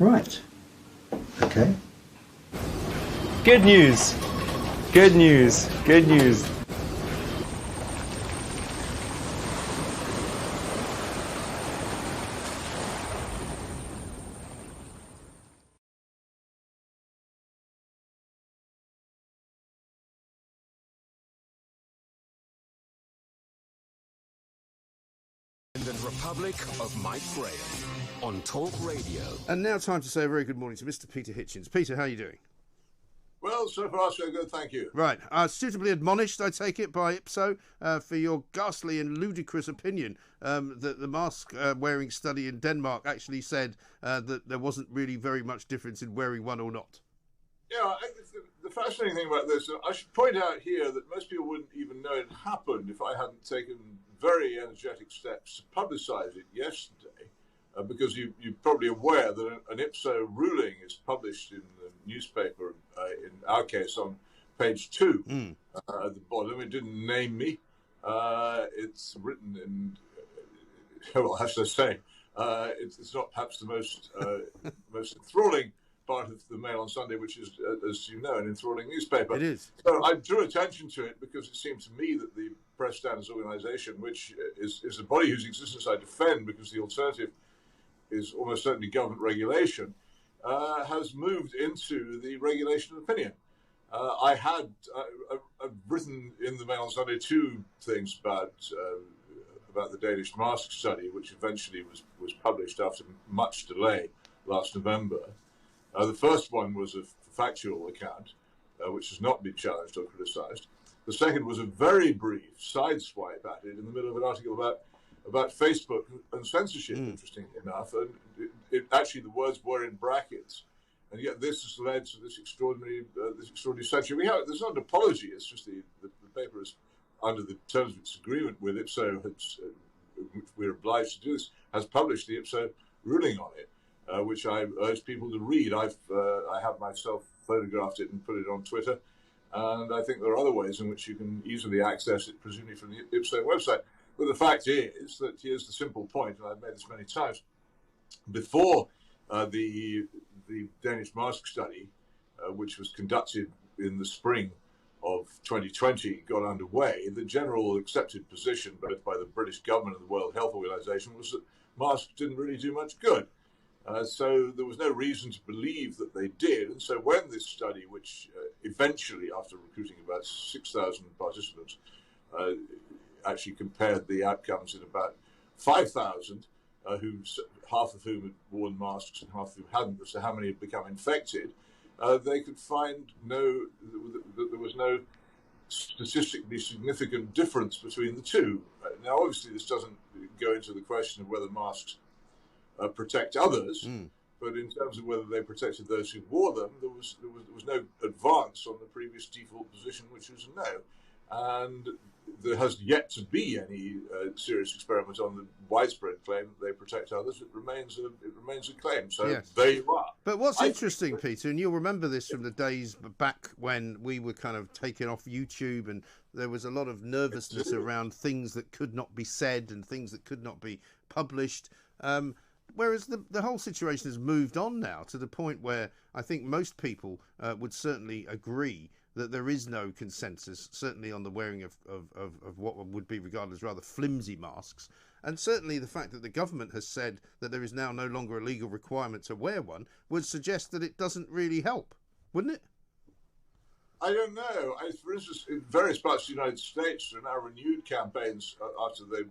Right. Okay. Good news. Good news. Good news. The Republic of Mike Graham on Talk Radio. And now time to say a very good morning to Mr. Peter Hitchens. Peter, how are you doing? Well, so far so good, thank you. Right. Suitably admonished, I take it, by Ipso for your ghastly and ludicrous opinion that the mask-wearing study in Denmark actually said that there wasn't really very much difference in wearing one or not. Yeah, the fascinating thing about this, I should point out here that most people wouldn't even know it happened if I hadn't taken very energetic steps to publicise it yesterday, because you're probably aware that an Ipso ruling is published in the newspaper, in our case on page 2 at the bottom. It didn't name me. It's written in, well, how should I say, it's not perhaps the most enthralling part of the Mail on Sunday, which is, as you know, an enthralling newspaper. It is. So I drew attention to it because it seemed to me that the Press Standards Organisation, which is a body whose existence I defend because the alternative is almost certainly government regulation, has moved into the regulation of opinion. I've written in the Mail on Sunday 2 things about the Danish mask study, which eventually was published after much delay last November. The first one was a factual account, which has not been challenged or criticised. The second was a very brief sideswipe at it in the middle of an article about Facebook and censorship, interestingly enough. And actually, the words were in brackets. And yet this has led to this extraordinary censure. There's not an apology. It's just the paper is, under the terms of its agreement with Ipso, which we're obliged to do this, has published the Ipso ruling on it. Which I urge people to read. I have myself photographed it and put it on Twitter, and I think there are other ways in which you can easily access it, presumably from the Ipso website. But the fact is that here's the simple point, and I've made this many times. Before the Danish mask study, which was conducted in the spring of 2020, got underway, the general accepted position, both by the British government and the World Health Organization, was that masks didn't really do much good. So there was no reason to believe that they did. And so when this study, which eventually, after recruiting about 6,000 participants, actually compared the outcomes in about 5,000, half of whom had worn masks and half of whom hadn't, as to how many had become infected, they could find that there was no statistically significant difference between the two. Now, obviously, this doesn't go into the question of whether masks protect others, but in terms of whether they protected those who wore them, there was no advance on the previous default position, which was no. And there has yet to be any serious experiment on the widespread claim that they protect others. It remains a claim. So yes. There you are. But what's interesting, Peter, and you'll remember this from the days back when we were kind of taken off YouTube, and there was a lot of nervousness around things that could not be said and things that could not be published. Whereas the whole situation has moved on now to the point where I think most people would certainly agree that there is no consensus, certainly on the wearing of what would be regarded as rather flimsy masks. And certainly the fact that the government has said that there is now no longer a legal requirement to wear one would suggest that it doesn't really help, wouldn't it? I don't know. For instance, in various parts of the United States, there are now renewed campaigns after the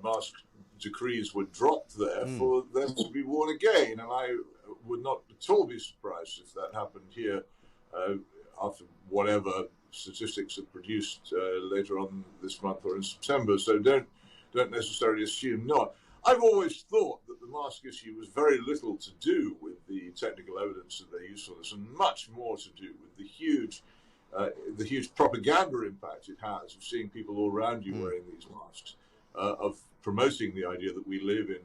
mask decrees were dropped there for them to be worn again, and I would not at all be surprised if that happened here after whatever statistics are produced later on this month or in September. So don't necessarily assume not. I've always thought that the mask issue was very little to do with the technical evidence of their usefulness, and much more to do with the huge propaganda impact it has of seeing people all around you wearing these masks, of promoting the idea that we live in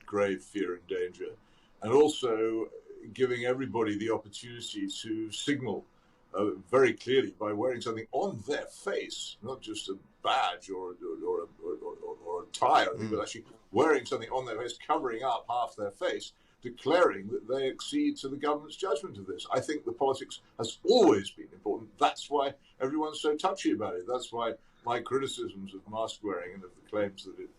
grave fear and danger, and also giving everybody the opportunity to signal very clearly by wearing something on their face, not just a badge or a tie, but actually wearing something on their face, covering up half their face, declaring that they accede to the government's judgment of this. I think the politics has always been important. That's why everyone's so touchy about it. That's why my criticisms of mask wearing and of the claims that it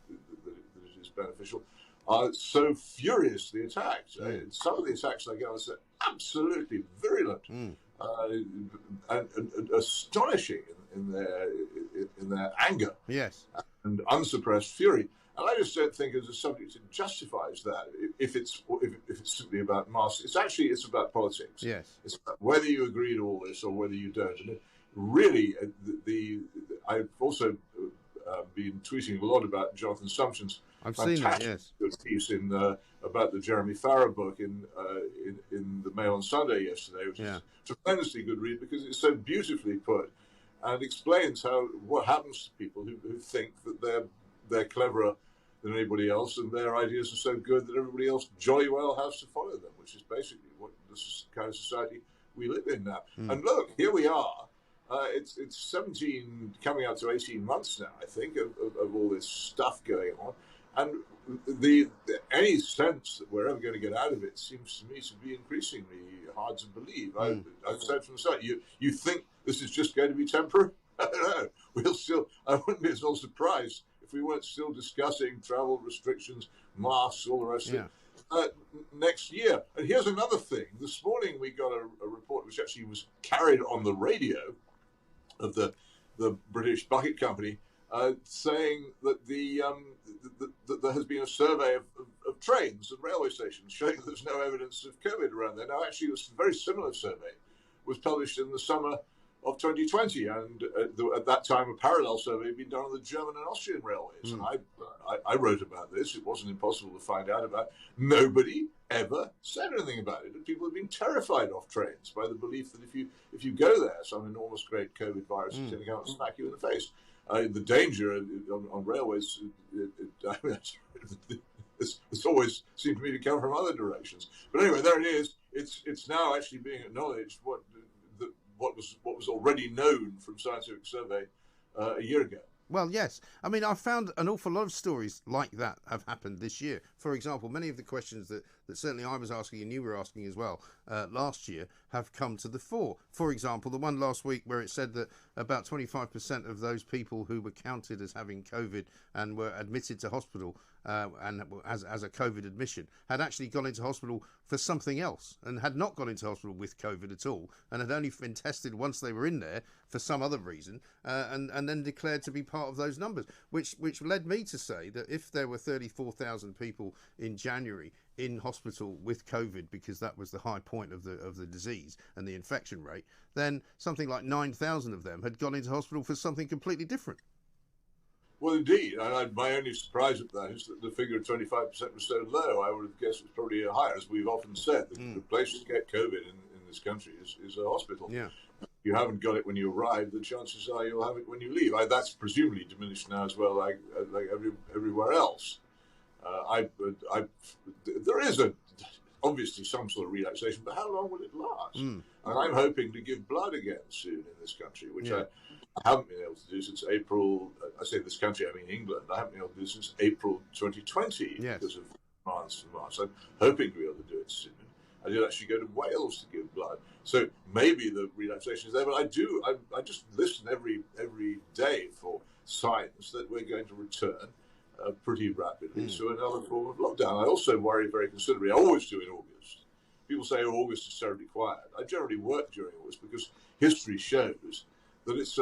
is beneficial are so furiously attacked. Some of the attacks I get are absolutely virulent and astonishing in their anger and unsuppressed fury. And I just don't think, as a subject, it justifies that. If it's simply about masks, it's about politics. Yes, it's about whether you agree to all this or whether you don't. And really, I've also been tweeting a lot about Jonathan Sumption's fantastic piece about the Jeremy Farrar book in the Mail on Sunday yesterday, which is a tremendously good read because it's so beautifully put and explains what happens to people who think that they're cleverer than anybody else and their ideas are so good that everybody else jolly well has to follow them, which is basically what this kind of society we live in now. And look, here we are. It's 17, coming out to 18 months now, I think, of all this stuff going on. And any sense that we're ever going to get out of it seems to me to be increasingly hard to believe. I've said from the start, you think this is just going to be temporary? I don't know. I wouldn't be at all surprised if we weren't still discussing travel restrictions, masks, all the rest of it next year. And here's another thing. This morning we got a report which actually was carried on the radio of the British Bucket Company saying that that there has been a survey of trains and railway stations showing that there's no evidence of COVID around there. Now, actually, a very similar survey was published in the summer of 2020, and at that time, a parallel survey had been done on the German and Austrian railways. And I wrote about this. It wasn't impossible to find out about. Nobody ever said anything about it. And people have been terrified off trains by the belief that if you go there, some enormous great COVID virus is going to come and smack you in the face. The danger on railways, it's always seemed to me to come from other directions. But anyway, there it is. It's now actually being acknowledged what was already known from Scientific Survey a year ago. Well, yes. I mean, I've found an awful lot of stories like that have happened this year. For example, many of the questions that certainly I was asking and you were asking as well last year have come to the fore. For example, the one last week where it said that about 25% of those people who were counted as having COVID and were admitted to hospital and as a COVID admission had actually gone into hospital for something else and had not gone into hospital with COVID at all and had only been tested once they were in there for some other reason and then declared to be part of those numbers, which led me to say that if there were 34,000 people in January in hospital with COVID because that was the high point of the disease and the infection rate, then something like 9,000 of them had gone into hospital for something completely different. Well, indeed. My only surprise at that is that the figure of 25% was so low. I would have guessed it was probably higher. As we've often said, the place to get COVID in this country is a hospital. Yeah. If you haven't got it when you arrive, the chances are you'll have it when you leave. That's presumably diminished now as well, like everywhere else. There is obviously some sort of relaxation, but how long will it last? And I'm hoping to give blood again soon in this country, which I haven't been able to do since April. I say this country, I mean England. I haven't been able to do since April 2020 because of demands from Mars. I'm hoping to be able to do it soon. I did actually go to Wales to give blood, so maybe the relaxation is there. But I just listen every day for signs that we're going to return pretty rapidly to another form of lockdown. I also worry very considerably. I always do in August. People say August is terribly quiet. I generally work during August because history shows that it's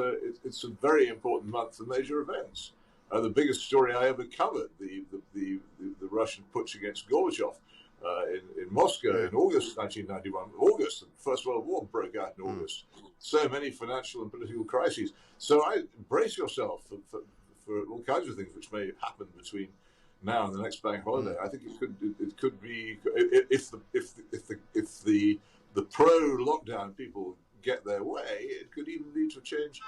a very important month for major events. The biggest story I ever covered, the Russian putsch against Gorbachev in Moscow in August 1991. August, the First World War broke out in August. So many financial and political crises. So brace yourself for all kinds of things which may happen between now and the next bank holiday. I think it could be if the pro lockdown people get their way, it could even lead to a change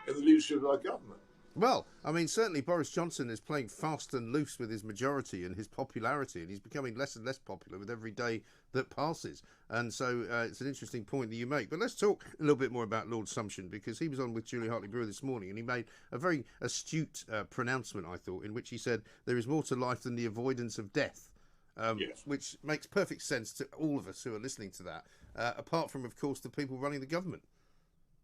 in the leadership of our government. Well, I mean, certainly Boris Johnson is playing fast and loose with his majority and his popularity, and he's becoming less and less popular with every day that passes. And so it's an interesting point that you make. But let's talk a little bit more about Lord Sumption, because he was on with Julie Hartley-Brewer this morning, and he made a very astute pronouncement, I thought, in which he said there is more to life than the avoidance of death. Yes. which makes perfect sense to all of us who are listening to that, apart from, of course, the people running the government.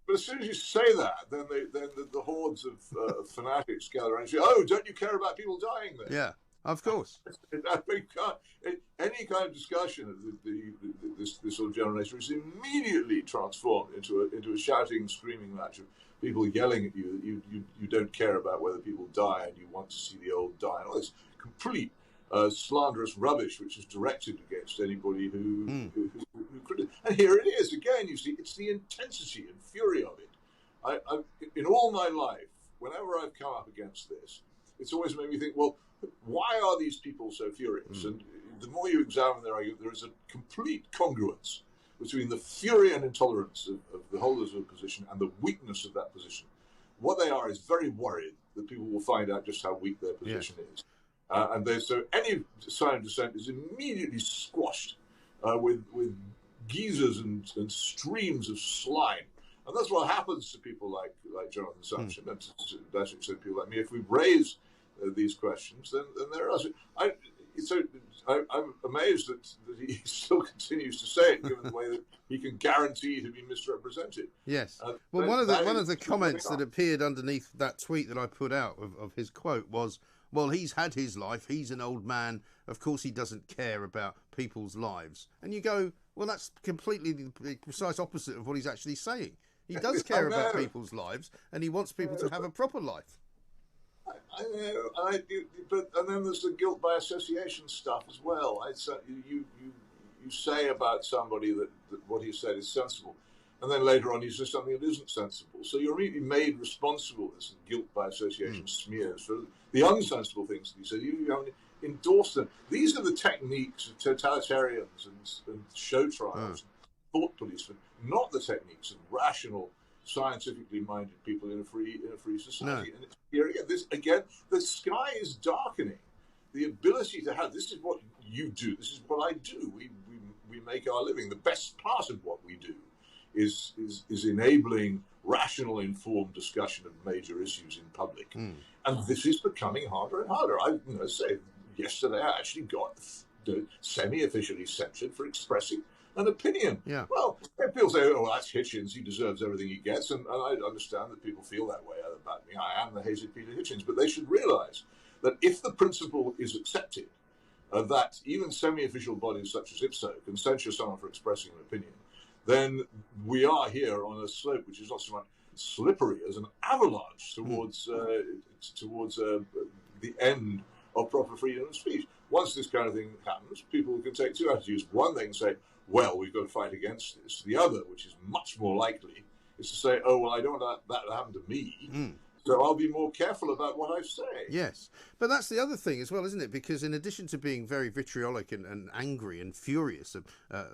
But as soon as you say that, then the hordes of fanatics gather around and say, "Oh, don't you care about people dying there?" Yeah, of course. Any kind of discussion of this sort of generation is immediately transformed into a shouting, screaming match of people yelling at you that you don't care about whether people die and you want to see the old die, and all this complete slanderous rubbish which is directed against anybody who and here it is again. You see, it's the intensity and fury of it. I in all my life, whenever I've come up against this, it's always made me think, well, why are these people so furious? And the more you examine their argument, there is a complete congruence between the fury and intolerance of the holders of a position and the weakness of that position. What they are is very worried that people will find out just how weak their position is. So any sign of dissent is immediately squashed with geysers and streams of slime. And that's what happens to people like Jonathan Sumption and to that extent people like me. If we raise these questions, then there are. I'm amazed that he still continues to say it, given the way that he can guarantee to be misrepresented. Yes. Well, one of the comments that appeared underneath that tweet that I put out of his quote was, "Well, he's had his life. He's an old man. Of course, he doesn't care about people's lives." And you go, "Well, that's completely the precise opposite of what he's actually saying. He does care about people's lives, and he wants people to have a proper life." I know, and then there's the guilt by association stuff as well. You say about somebody that what he said is sensible, and then later on he says something that isn't sensible. So you're immediately made responsible as guilt by association smears for the unsensible things that he said. You haven't endorsed them. These are the techniques of totalitarians and show trials, thought policemen, not the techniques of rational, scientifically minded people in a free society. And here again, the sky is darkening. The ability to have this is what you do. This is what I do. We make our living. The best part of what we do is enabling rational, informed discussion of major issues in public. And this is becoming harder and harder. I say yesterday I actually got semi-officially censured for expressing an opinion. Yeah. Well, people say, "Oh, well, that's Hitchens. He deserves everything he gets," and I understand that people feel that way about me. I am the hated Peter Hitchens, but they should realise that if the principle is accepted, that even semi-official bodies such as IPSO can censure someone for expressing an opinion, then we are here on a slope which is not so much slippery as an avalanche towards the end of proper freedom of speech. Once this kind of thing happens, people can take two attitudes. One, they can say, "Well, we've got to fight against this." The other, which is much more likely, is to say, "Oh, well, I don't want that to happen to me, so I'll be more careful about what I say." Yes, but that's the other thing as well, isn't it? Because in addition to being very vitriolic and angry and furious at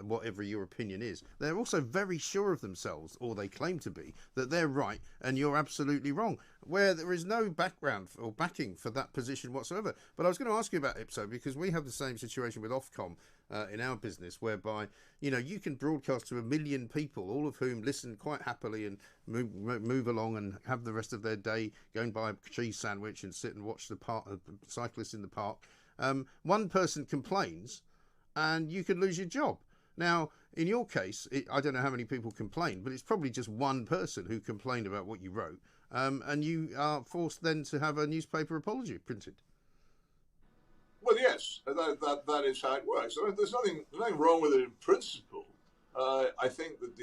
whatever your opinion is, they're also very sure of themselves, or they claim to be, that they're right and you're absolutely wrong, where there is no background or backing for that position whatsoever. But I was going to ask you about IPSO, because we have the same situation with Ofcom in our business, whereby you can broadcast to 1 million people, all of whom listen quite happily and move along and have the rest of their day go and buy a cheese sandwich and sit and watch the cyclists in the park. One person complains and you could lose your job. Now, in your case, I don't know how many people complained, but it's probably just one person who complained about what you wrote, and you are forced then to have a newspaper apology printed. Well, yes, that is how it works. I mean, there's nothing wrong with it in principle. I think that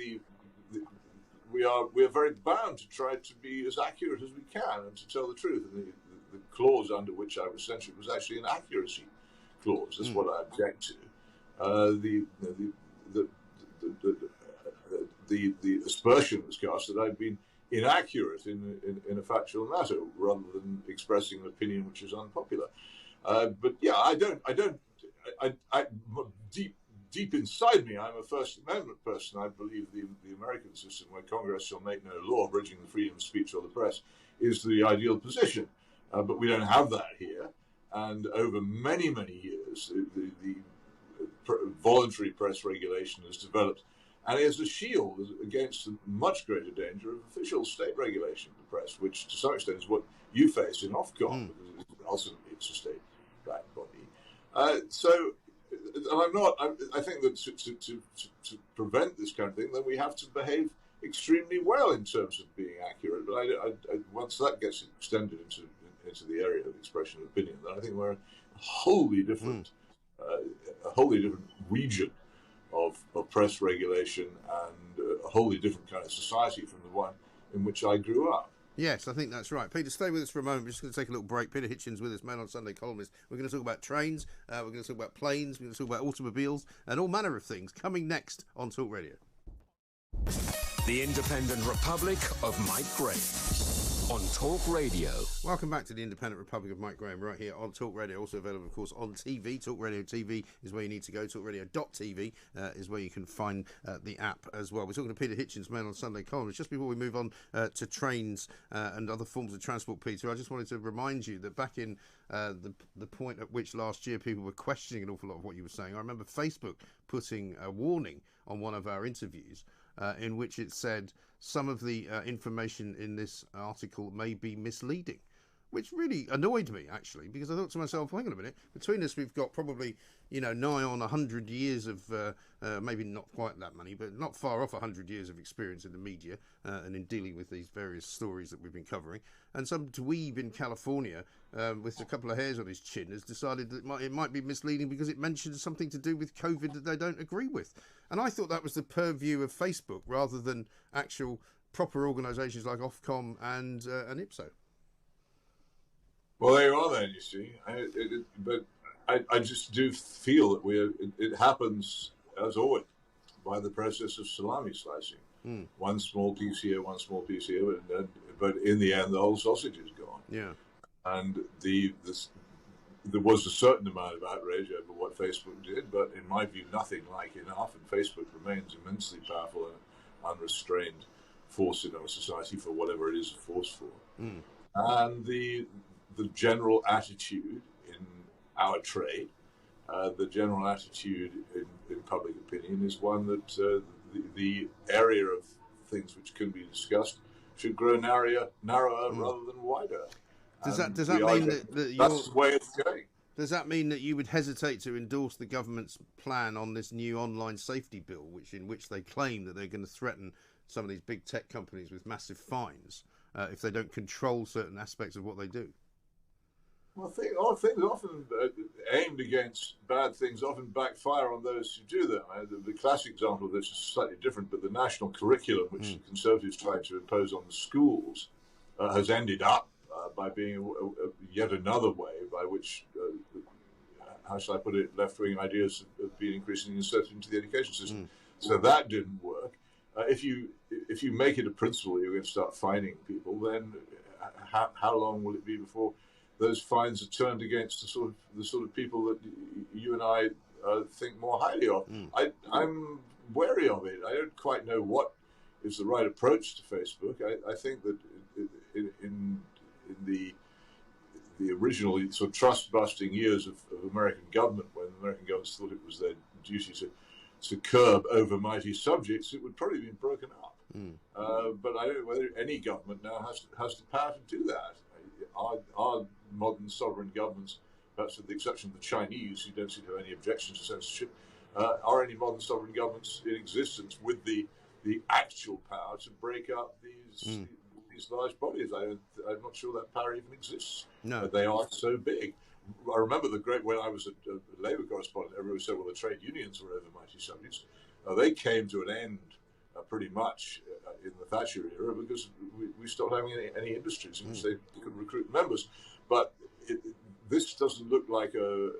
we are very bound to try to be as accurate as we can and to tell the truth. And the clause under which I was censured was actually an accuracy clause. That's what I object to. The aspersion was cast that I'd been inaccurate in a factual matter rather than expressing an opinion which is unpopular. But yeah, deep inside me, I'm a First Amendment person. I believe the American system, where Congress shall make no law abridging the freedom of speech or the press, is the ideal position. But we don't have that here. And over many, many years, the voluntary press regulation has developed, and is a shield against the much greater danger of official state regulation of the press, which to some extent is what you face in Ofcom, because ultimately it's a state-backed body. So I'm not. I think that to prevent this kind of thing, then we have to behave extremely well in terms of being accurate. But once that gets extended into the area of expression of opinion, then I think we're a wholly different region of press regulation and a wholly different kind of society from the one in which I grew up. Yes, I think that's right. Peter, stay with us for a moment. We're just going to take a little break. Peter Hitchens with us, Man on Sunday columnist. We're going to talk about trains, we're going to talk about planes, we're going to talk about automobiles, and all manner of things coming next on Talk Radio. The Independent Republic of Mike Graham on Talk Radio. Welcome back to the Independent Republic of Mike Graham, right here on Talk Radio. Also available, of course, on TV. Talk Radio TV is where you need to go. TalkRadio.tv is where you can find the app as well. We're talking to Peter Hitchens, Man on Sunday columnist. Just before we move on to trains and other forms of transport, Peter, I just wanted to remind you that back in the point at which last year people were questioning an awful lot of what you were saying, I remember Facebook putting a warning on one of our interviews in which it said some of the information in this article may be misleading, which really annoyed me, actually, because I thought to myself, hang on a minute, between us we've got probably, nigh on 100 years of, maybe not quite that many, but not far off 100 years of experience in the media and in dealing with these various stories that we've been covering. And some dweeb in California with a couple of hairs on his chin has decided that it might be misleading because it mentions something to do with COVID that they don't agree with. And I thought that was the purview of Facebook rather than actual proper organisations like Ofcom and IPSO. Well, there you are then, you see. But I just do feel that it happens, as always, by the process of salami slicing. One small piece here, one small piece here, but in the end, the whole sausage is gone. Yeah. And there was a certain amount of outrage over what Facebook did, but in my view, nothing like enough, and Facebook remains immensely powerful and unrestrained force in our society for whatever it is a force for. And the general attitude in our trade, the general attitude in public opinion is one that the area of things which can be discussed should grow narrower rather than wider. Does that mean that that's the way it's going? Does that mean that you would hesitate to endorse the government's plan on this new online safety bill, in which they claim that they're going to threaten some of these big tech companies with massive fines if they don't control certain aspects of what they do? Well, things often aimed against bad things often backfire on those who do them. The classic example of this is slightly different, but the national curriculum, which the Conservatives tried to impose on the schools, has ended up by being yet another way by which, how shall I put it, left-wing ideas have been increasingly inserted into the education system. So that didn't work. If you make it a principle you're going to start fining people, then how long will it be before those fines are turned against the sort of people that you and I think more highly of? I'm wary of it. I don't quite know what is the right approach to Facebook. I think that in the original sort of trust-busting years of American government, when American governments thought it was their duty to curb overmighty subjects, it would probably have been broken up. But I don't know whether any government now has the power to do that. Our modern sovereign governments, perhaps with the exception of the Chinese, who don't seem to have any objections to censorship, are any modern sovereign governments in existence with the actual power to break up these large bodies? I'm not sure that power even exists. No, they are so big. I remember when I was a Labour correspondent, everybody said, well, the trade unions were overmighty subjects. They came to an end pretty much in the Thatcher era because we stopped having any industries in which they could recruit members. But this doesn't look like the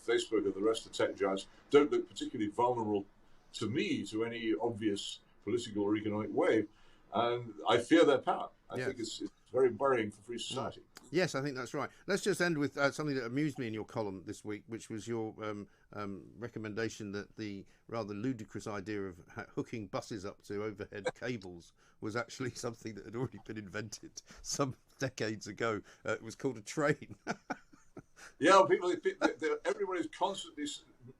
Facebook and the rest of the tech giants don't look particularly vulnerable to me to any obvious political or economic wave. And I fear their power. I think it's very worrying for free society. Yes, I think that's right. Let's just end with something that amused me in your column this week, which was your recommendation that the rather ludicrous idea of hooking buses up to overhead cables was actually something that had already been invented some decades ago. It was called a train. Yeah, everybody's constantly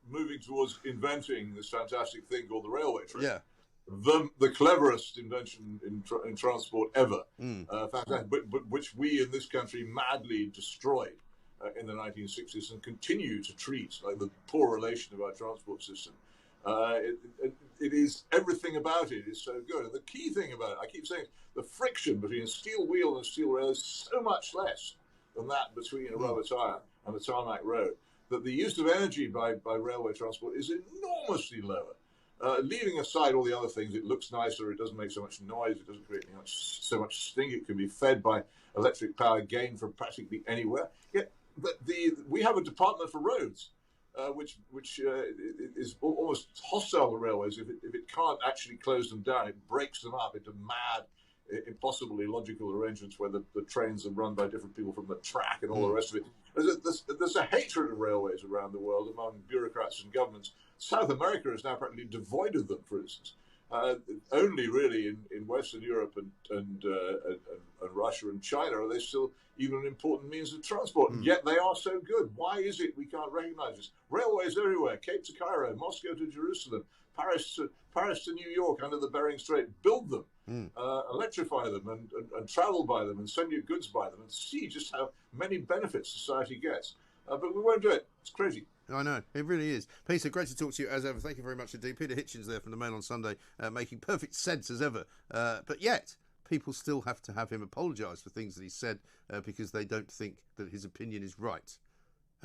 moving towards inventing this fantastic thing called the railway train. Yeah. The cleverest invention in transport ever, fantastic, but which we in this country madly destroyed in the 1960s and continue to treat like the poor relation of our transport system. It is, everything about it is so good. And the key thing about it, I keep saying, the friction between a steel wheel and a steel rail is so much less than that between a rubber tire and a tarmac road, that the use of energy by railway transport is enormously lower. Leaving aside all the other things, it looks nicer, it doesn't make so much noise, it doesn't create so much stink, it can be fed by electric power gained from practically anywhere. Yet, we have a department for roads, which is almost hostile to railways. If it can't actually close them down, it breaks them up into mad, impossible, illogical arrangements where the trains are run by different people from the track and all the rest of it. There's a hatred of railways around the world among bureaucrats and governments. South America is now practically devoid of them, for instance. Only really in Western Europe and Russia and China are they still even an important means of transport. And yet they are so good. Why is it we can't recognize this? Railways everywhere, Cape to Cairo, Moscow to Jerusalem, Paris to New York under the Bering Strait. Build them, electrify them, and travel by them, and send your goods by them, and see just how many benefits society gets. But we won't do it. It's crazy. I know, it really is. Peter, great to talk to you as ever. Thank you very much indeed. Peter Hitchens there from the Mail on Sunday, making perfect sense as ever. But yet, people still have to have him apologise for things that he said because they don't think that his opinion is right.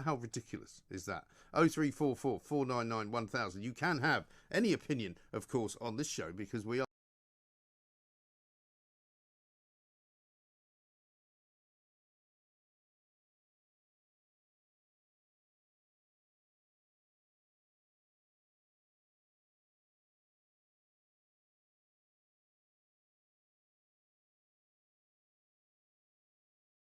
How ridiculous is that? 0344 499 1000. You can have any opinion, of course, on this show because we are